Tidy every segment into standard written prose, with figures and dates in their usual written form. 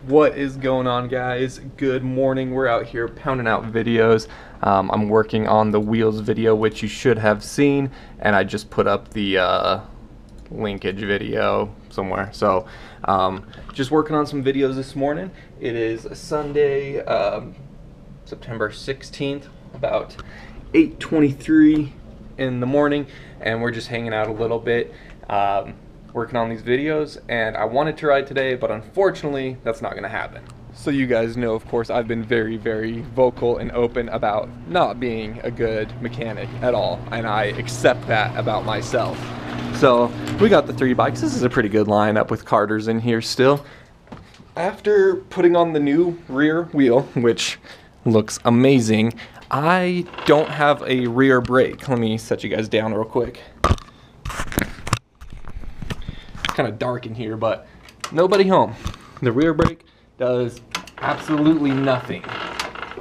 What is going on, guys? Good morning. We're out here pounding out videos. I'm working on the wheels video, which you should have seen, and I just put up the linkage video somewhere. So just working on some videos this morning. It is Sunday, September 16th, about 8:23 in the morning, and we're just hanging out a little bit. Working on these videos, and I wanted to ride today, but unfortunately that's not going to happen. So you guys know, of course, I've been very vocal and open about not being a good mechanic at all, and I accept that about myself. So we got the 3 bikes. This is a pretty good lineup with Carters in here still. After putting on the new rear wheel, which looks amazing, I don't have a rear brake. Let me set you guys down real quick. Kind of dark in here, but nobody home. The rear brake does absolutely nothing.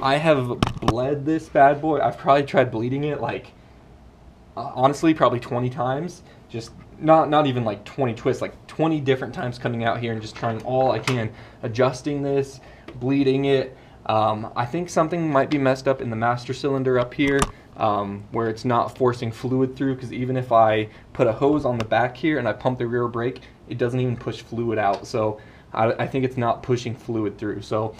I have bled this bad boy. I've probably tried bleeding it like honestly probably 20 times. Just not even like 20 twists, like 20 different times coming out here and just trying all I can, adjusting this, bleeding it. I think something might be messed up in the master cylinder up here, where it's not forcing fluid through, because even if I put a hose on the back here and I pump the rear brake, it doesn't even push fluid out. So I think it's not pushing fluid through. So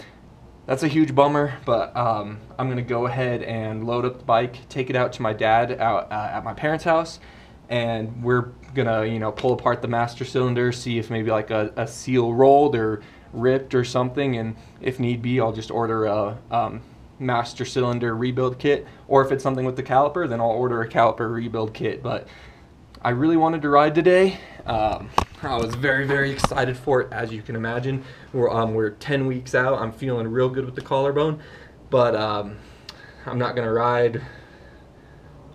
that's a huge bummer, but I'm going to go ahead and load up the bike, take it out to my dad out at my parents' house, and we're going to, you know, pull apart the master cylinder, see if maybe like a seal rolled or ripped or something, and if need be I'll just order a master cylinder rebuild kit, or if it's something with the caliper, then I'll order a caliper rebuild kit. But I really wanted to ride today. I was very excited for it, as you can imagine. We're 10 weeks out. I'm feeling real good with the collarbone, but I'm not gonna ride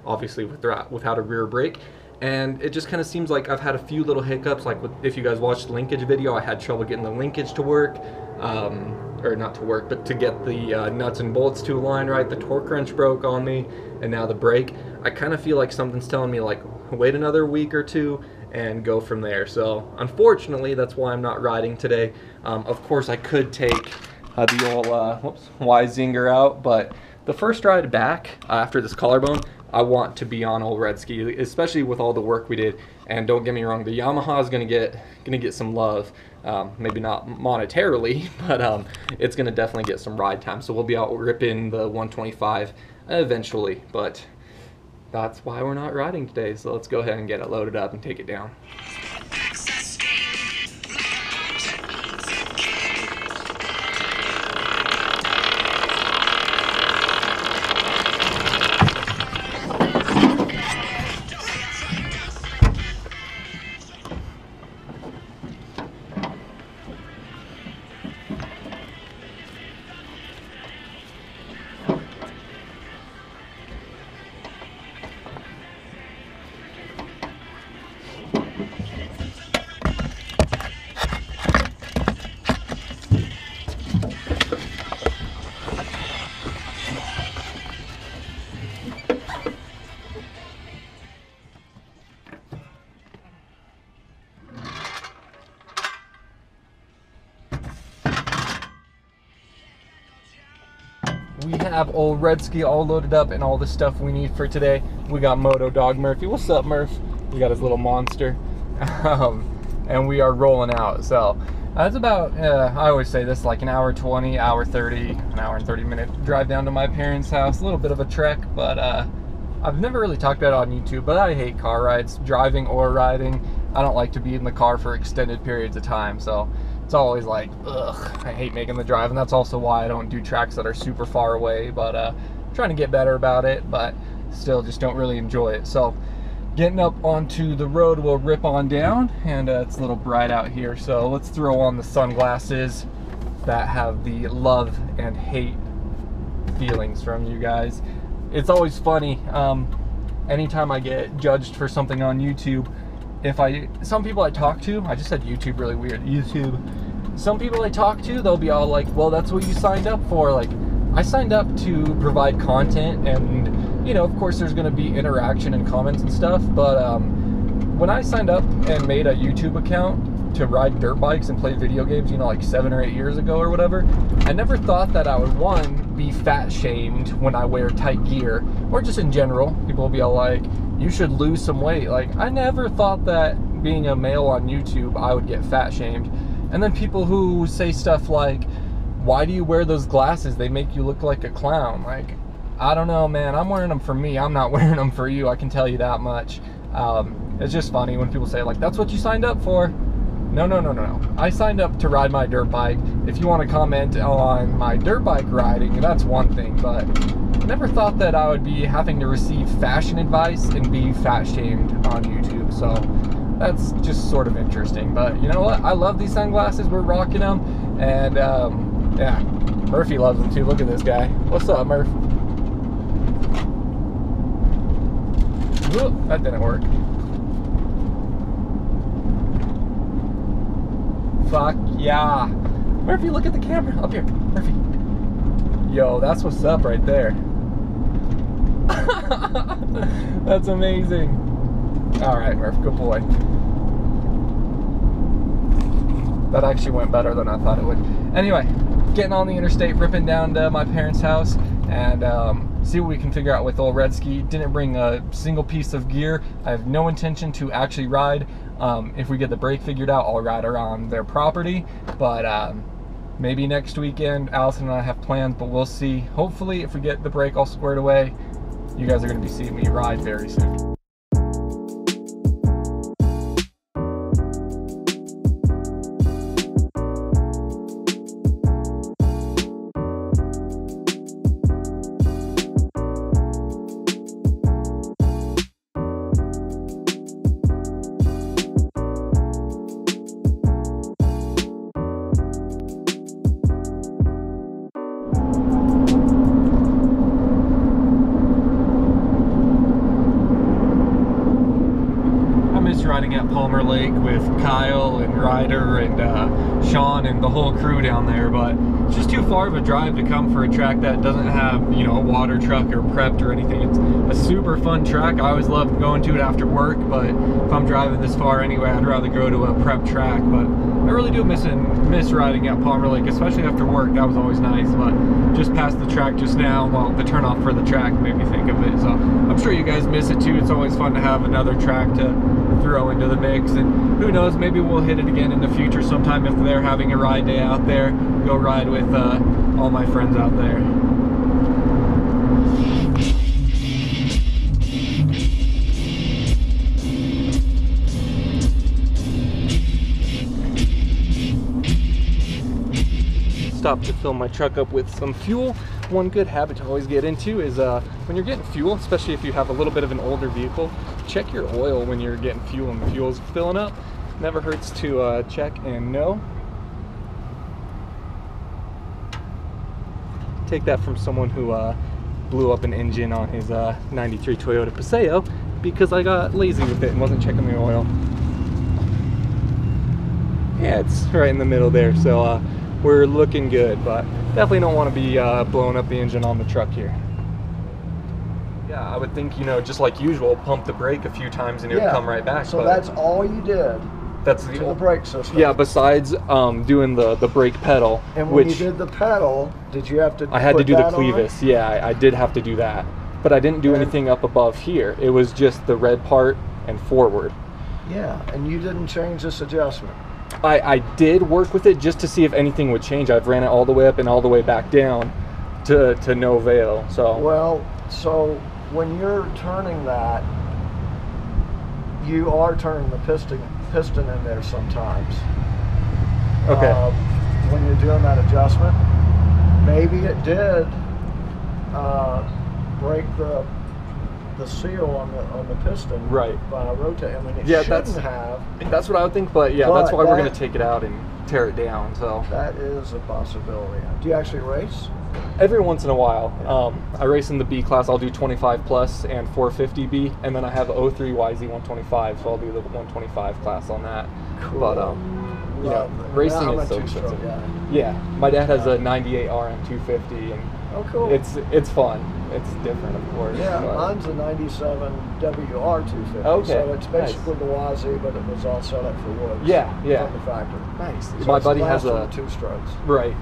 obviously without a rear brake. And it just kind of seems like I've had a few little hiccups. Like if you guys watched the linkage video, I had trouble getting the linkage to work, or not to work, but to get the nuts and bolts to align right. The torque wrench broke on me, and now the brake. I kind of feel like something's telling me like wait another week or two and go from there. So unfortunately, that's why I'm not riding today. Of course, I could take the old Y-Zinger out, but the first ride back after this collarbone, I want to be on Olszewski, especially with all the work we did. And don't get me wrong, the Yamaha is gonna get some love, maybe not monetarily, but it's gonna definitely get some ride time. So we'll be out ripping the 125 eventually, but that's why we're not riding today. So let's go ahead and get it loaded up and take it down. We have Olszewski all loaded up and all the stuff we need for today. We got Moto Dog Murphy. What's up, Murph? We got his little monster. And we are rolling out. So that's about, I always say this, like an hour 20, hour 30, an hour and 30 minute drive down to my parents' house. A little bit of a trek, but I've never really talked about it on YouTube, but I hate car rides, driving or riding. I don't like to be in the car for extended periods of time. So it's always like, ugh, I hate making the drive, and that's also why I don't do tracks that are super far away, but I'm trying to get better about it, but still just don't really enjoy it. So getting up onto the road, we'll rip on down, and it's a little bright out here, so let's throw on the sunglasses that have the love and hate feelings from you guys. It's always funny, anytime I get judged for something on YouTube, some people I talk to, I just said YouTube really weird, YouTube. Some people I talk to, they'll be all like, well, that's what you signed up for. Like, I signed up to provide content, and, you know, of course there's gonna be interaction and comments and stuff, but when I signed up and made a YouTube account to ride dirt bikes and play video games, you know, like 7 or 8 years ago or whatever, I never thought that I would, one, be fat shamed when I wear tight gear, or just in general. People will be all like, you should lose some weight. Like, I never thought that being a male on YouTube, I would get fat shamed. And then people who say stuff like, why do you wear those glasses? They make you look like a clown. Like, I don't know, man. I'm wearing them for me. I'm not wearing them for you. I can tell you that much. It's just funny when people say, like, that's what you signed up for. No, no, no, no, no. I signed up to ride my dirt bike. If you want to comment on my dirt bike riding, that's one thing. But I never thought that I would be having to receive fashion advice and be fat shamed on YouTube. So that's just sort of interesting. But you know what? I love these sunglasses. We're rocking them. And yeah, Murphy loves them too. Look at this guy. What's up, Murph? Whoop, that didn't work. Fuck yeah. Murphy, look at the camera. Up here, Murphy. Yo, that's what's up right there. That's amazing. All right, Murph, good boy. That actually went better than I thought it would. Anyway, getting on the interstate, ripping down to my parents' house, and see what we can figure out with Olszewski. Didn't bring a single piece of gear. I have no intention to actually ride. If we get the brake figured out, I'll ride around their property. But maybe next weekend, Allison and I have plans, but we'll see. Hopefully, if we get the brake all squared away, you guys are going to be seeing me ride very soon. Riding at Palmer Lake with Kyle and Ryder and Sean and the whole crew down there, but it's just too far of a drive to come for a track that doesn't have, you know, a water truck or prepped or anything. It's a super fun track. I always love going to it after work, but if I'm driving this far anyway, I'd rather go to a prep track. But I really do miss riding at Palmer Lake, especially after work. That was always nice. But just past the track just now, well, the turnoff for the track made me think of it. So I'm sure you guys miss it too. It's always fun to have another track to throw into the mix, and who knows, maybe we'll hit it again in the future sometime if they're having a ride day out there. Go ride with all my friends out there. Stop to fill my truck up with some fuel. One good habit to always get into is when you're getting fuel, especially if you have a little bit of an older vehicle, check your oil when you're getting fuel and the fuel's filling up. Never hurts to check and know. Take that from someone who blew up an engine on his 93 Toyota Paseo because I got lazy with it and wasn't checking the oil. Yeah, it's right in the middle there, so we're looking good, but definitely don't want to be blowing up the engine on the truck here. Yeah, I would think, you know, just like usual, pump the brake a few times and it would come right back. So that's all you did. That's the brake system. Yeah, besides doing the brake pedal. And when you did the pedal, did you have to? I had to do the clevis. Yeah, I did have to do that, but I didn't do anything up above here. It was just the red part and forward. Yeah, and you didn't change this adjustment. I did work with it just to see if anything would change. I've ran it all the way up and all the way back down to no avail. So well, so when you're turning that, you are turning the piston in there sometimes. Okay. When you're doing that adjustment, maybe it did break the seal on the piston, right, by rotating. I mean, it shouldn't have. That's what I would think, but yeah, that's why we're going to take it out and tear it down. So that is a possibility. Do you actually race? Every once in a while. I race in the B class. I'll do 25 plus and 450B, and then I have 03 YZ 125, so I'll do the 125 class on that. Cool. But you know, racing is so expensive. Yeah, my dad has a 98 RM 250, and Oh, cool. It's fun. It's different, of course. Yeah, but mine's a 97 WR250. Okay, So it's basically nice. the YZ, but it was all set up for woods. Yeah. From the factory. Nice. So My buddy has a a 2-strokes. right.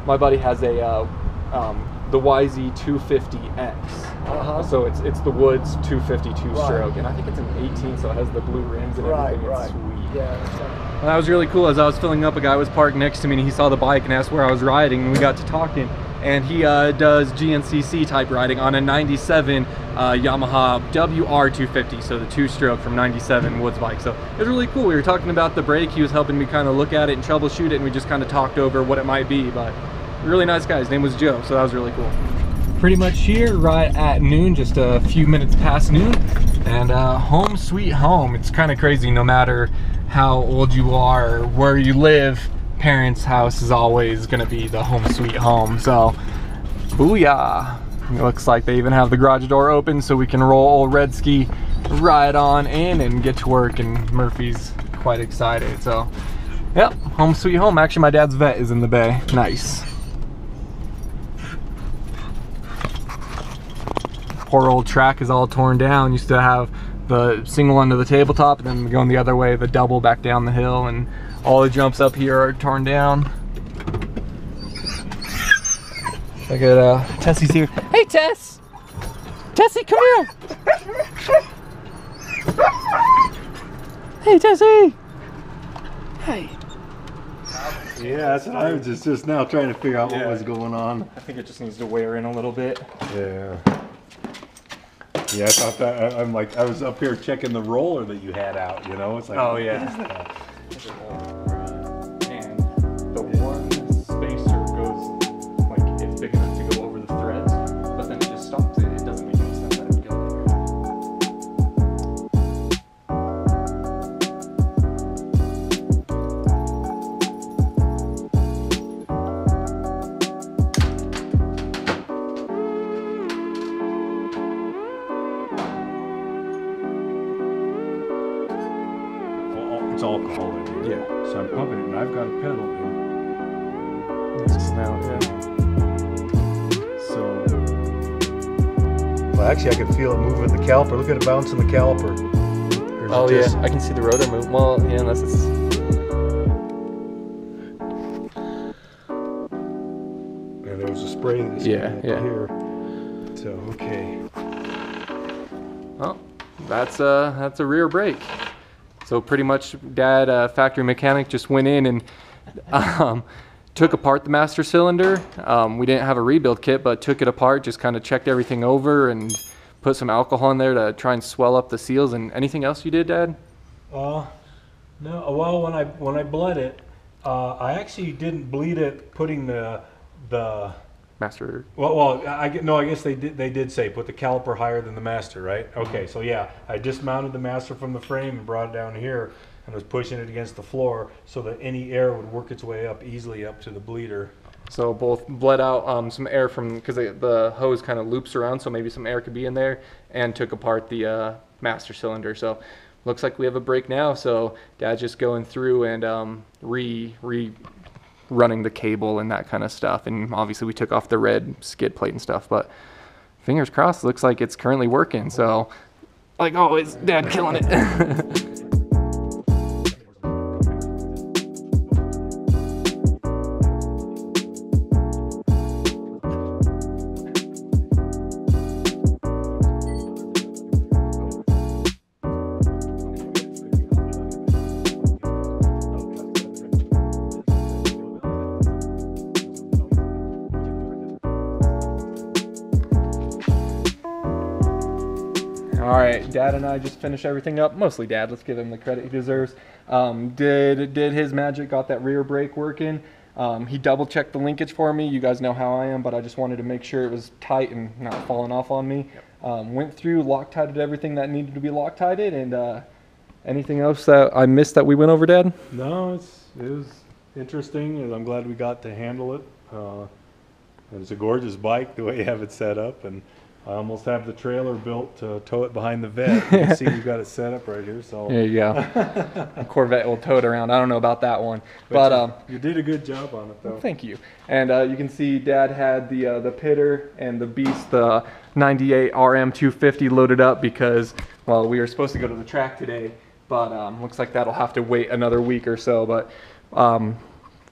My buddy has a the YZ 250X. So it's the Woods 250 2-stroke, and I think it's an 18, so it has the blue rims and everything. It's sweet. Yeah. And that was really cool. As I was filling up, a guy was parked next to me, and he saw the bike and asked where I was riding, and we got to talking. And he does GNCC type riding on a 97 Yamaha WR250, so the 2-stroke from 97 Woods bike. So it was really cool. We were talking about the brake. He was helping me kind of look at it and troubleshoot it, and we just kind of talked over what it might be. But really nice guy. His name was Joe, so that was really cool. Pretty much here right at noon, just a few minutes past noon, and home sweet home. It's kind of crazy. No matter how old you are or where you live, parents' house is always gonna be the home sweet home. So booyah. It looks like they even have the garage door open so we can roll old Redski right on in and get to work, and Murphy's quite excited. So yep, home sweet home. Actually, my dad's vet is in the bay. Nice. Poor old track is all torn down. Used to have the single under the tabletop, and then going the other way, the double back down the hill, and all the jumps up here are torn down. Look at Tessie's here. Hey Tess! Tessie, come here! Hey Tessie! Hey. Yeah, that's what I was just now trying to figure out what was going on. I think it just needs to wear in a little bit. Yeah. Yeah, I thought that, I'm like, I was up here checking the roller that you had out, you know? It's like, oh yeah. And the one spacer goes, like, it's big enough to go over the threads, but then it just stops it. It doesn't make any sense that it would go it's alcohol in here. Yeah. So I'm pumping it, and I've got a pedal in. It's now, yeah. So, well, actually, I can feel it moving the caliper. Look at it bouncing the caliper. Oh yeah, I can see the rotor move. Well, yeah, unless it's... And there was a spray that just Yeah, came up here. So, okay. Well, that's a rear brake. So pretty much, Dad, factory mechanic, just went in and took apart the master cylinder. We didn't have a rebuild kit, but took it apart, just kind of checked everything over and put some alcohol in there to try and swell up the seals. And anything else you did, Dad? No. Well, when I bled it, I actually didn't bleed it putting the Master. Well, I guess they did say put the caliper higher than the master, right? Okay, so yeah, I dismounted the master from the frame and brought it down here and was pushing it against the floor so that any air would work its way up easily up to the bleeder. So both bled out some air from, because the hose kind of loops around, so maybe some air could be in there, and took apart the master cylinder. So looks like we have a brake now. So Dad's just going through and running the cable and that kind of stuff, and obviously we took off the red skid plate and stuff, but fingers crossed, looks like it's currently working. So like, oh, is Dad killing it? All right, Dad and I just finished everything up. Mostly Dad, let's give him the credit he deserves. Did his magic, got that rear brake working. He double checked the linkage for me. You guys know how I am, but I just wanted to make sure it was tight and not falling off on me. Yep. Went through, Loctited everything that needed to be Loctited, and anything else that I missed that we went over, Dad? No, it was interesting, and I'm glad we got to handle it. It's a gorgeous bike the way you have it set up, and I almost have the trailer built to tow it behind the vet. You can see we've got it set up right here. So there you go. The Corvette will tow it around. I don't know about that one, but you did a good job on it, though. Thank you. And you can see Dad had the Pitter and the Beast, the 98 RM 250 loaded up because, well, we were supposed to go to the track today, but looks like that'll have to wait another week or so. But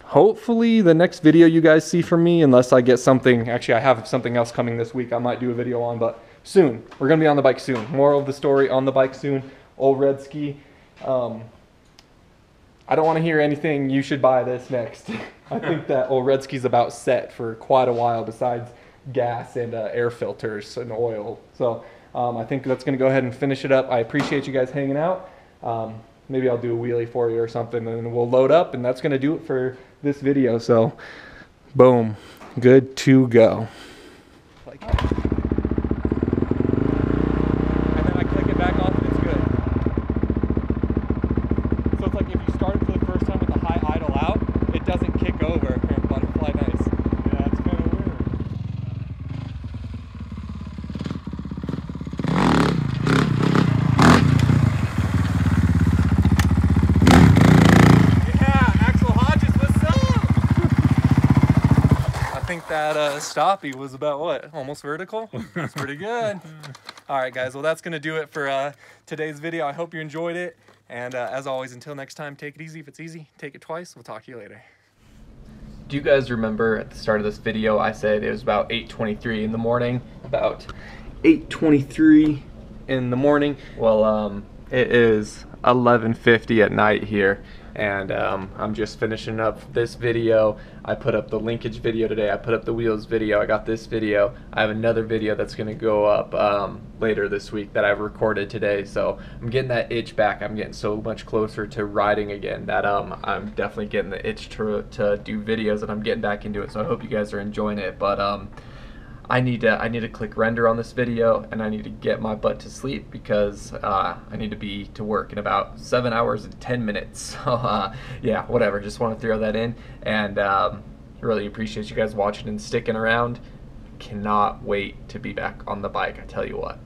hopefully the next video you guys see from me, unless I get something, actually I have something else coming this week I might do a video on, but soon. We're going to be on the bike soon. More of the story on the bike soon. Olszewski. I don't want to hear anything, you should buy this next. I think that Olszewski's about set for quite a while besides gas and air filters and oil. So I think that's going to go ahead and finish it up. I appreciate you guys hanging out. Maybe I'll do a wheelie for you or something and we'll load up, and that's going to do it for this video. So boom, good to go. And then I click it back off and it's good. So it's like if you start it for the first time with the high idle out, it doesn't kick over. Here, butterfly nice. Yeah, it's kind of weird. That stoppie was about what? Almost vertical? That's pretty good. All right, guys. Well, that's going to do it for today's video. I hope you enjoyed it. And as always, until next time, take it easy. If it's easy, take it twice. We'll talk to you later. Do you guys remember at the start of this video, I said it was about 8:23 in the morning? About 8:23 in the morning. Well, it is 11:50 at night here. And I'm just finishing up this video. I put up the linkage video today. I put up the wheels video. I got this video. I have another video that's going to go up later this week that I've recorded today. So I'm getting that itch back. I'm getting so much closer to riding again that I'm definitely getting the itch to do videos, and I'm getting back into it. So I hope you guys are enjoying it. But I need to click render on this video, and I need to get my butt to sleep because I need to be to work in about 7 hours and 10 minutes. So yeah, whatever. Just want to throw that in, and really appreciate you guys watching and sticking around. Cannot wait to be back on the bike, I tell you what.